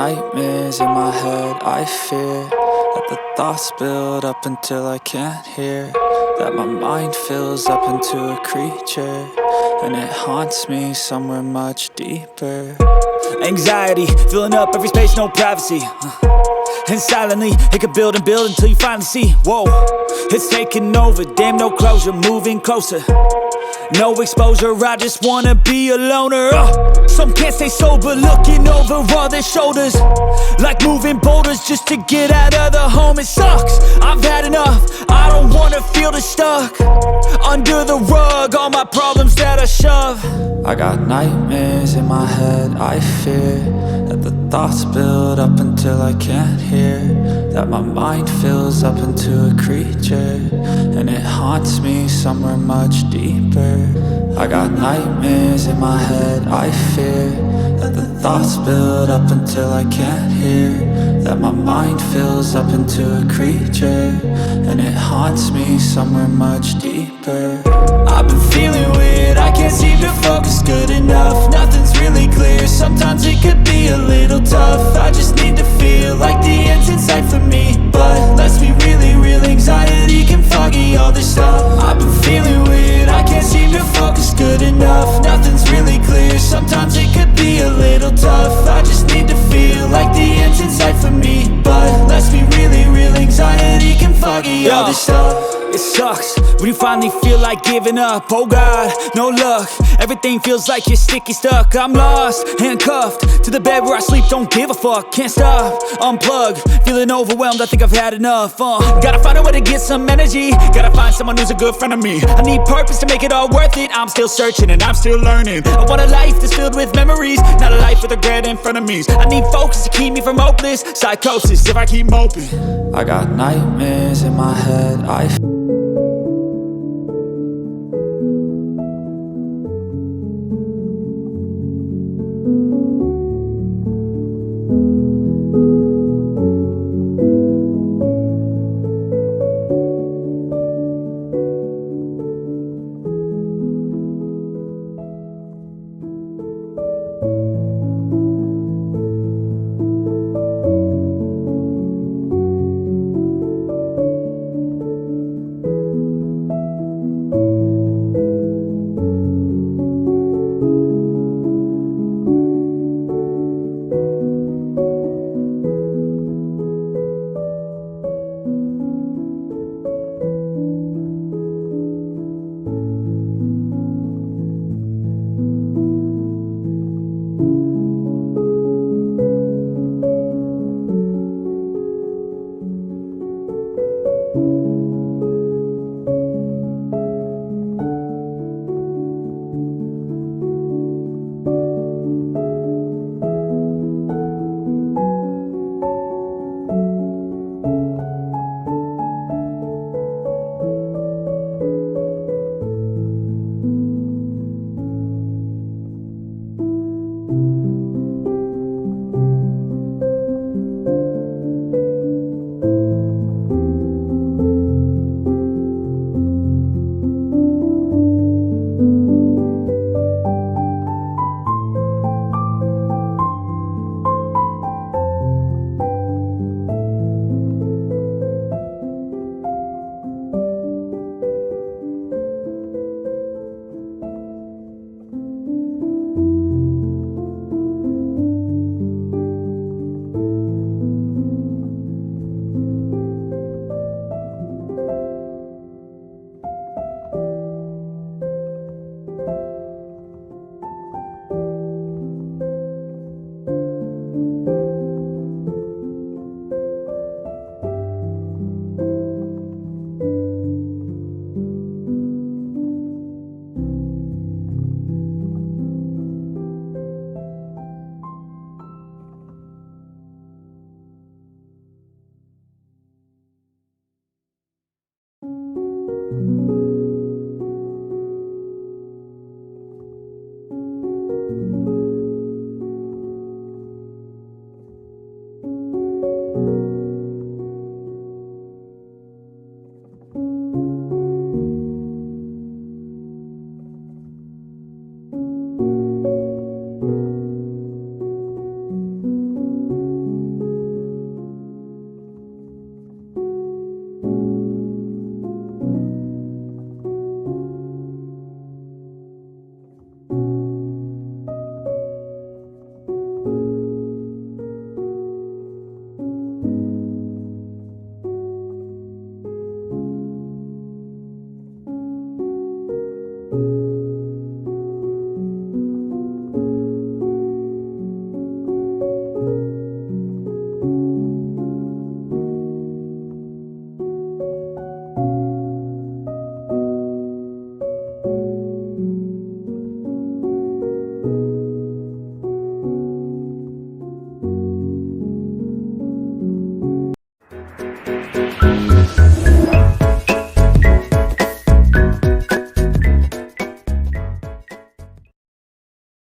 nightmares in my head, I fear that the thoughts build up until I can't hear, that my mind fills up into a creature, and it haunts me somewhere much deeper. Anxiety, filling up every space, no privacy. And silently, it could build and build until you finally see, whoa, it's taking over, damn no closure, moving closer. No exposure, I just wanna be a loner. Some can't stay sober, looking over all their shoulders, like moving boulders just to get out of the home. It sucks, I've had enough, I don't wanna feel the stuck under the rug, all my problems that I shove. I got nightmares in my head, I fear that the thoughts build up until I can't hear, that my mind fills up into a creature, and it haunts me somewhere much deeper. I got nightmares in my head, I fear that the thoughts build up until I can't hear, that my mind fills up into a creature, and it haunts me somewhere much deeper. I've been feeling weird, I can't seem to focus good enough. Nothing's really clear, sometimes it could be a little tough. I just need to feel like the end's in sight for me, but let's be really real, anxiety can foggy all this stuff. I've been feeling weird, I can't seem to focus good enough. Nothing's really clear, sometimes it could be a little tough. I just need to feel like the end's in sight for me, but let's be really real, anxiety can foggy all this stuff. It sucks when you finally feel like giving up. Oh God, no luck, everything feels like you're sticky stuck. I'm lost, handcuffed to the bed where I sleep, don't give a fuck. Can't stop, unplug, feeling overwhelmed, I think I've had enough. Gotta find a way to get some energy, gotta find someone who's a good friend of me. I need purpose to make it all worth it, I'm still searching and I'm still learning. I want a life that's filled with memories, not a life with regret and frenemies. I need focus to keep me from hopeless psychosis if I keep moping. I got nightmares in my head, I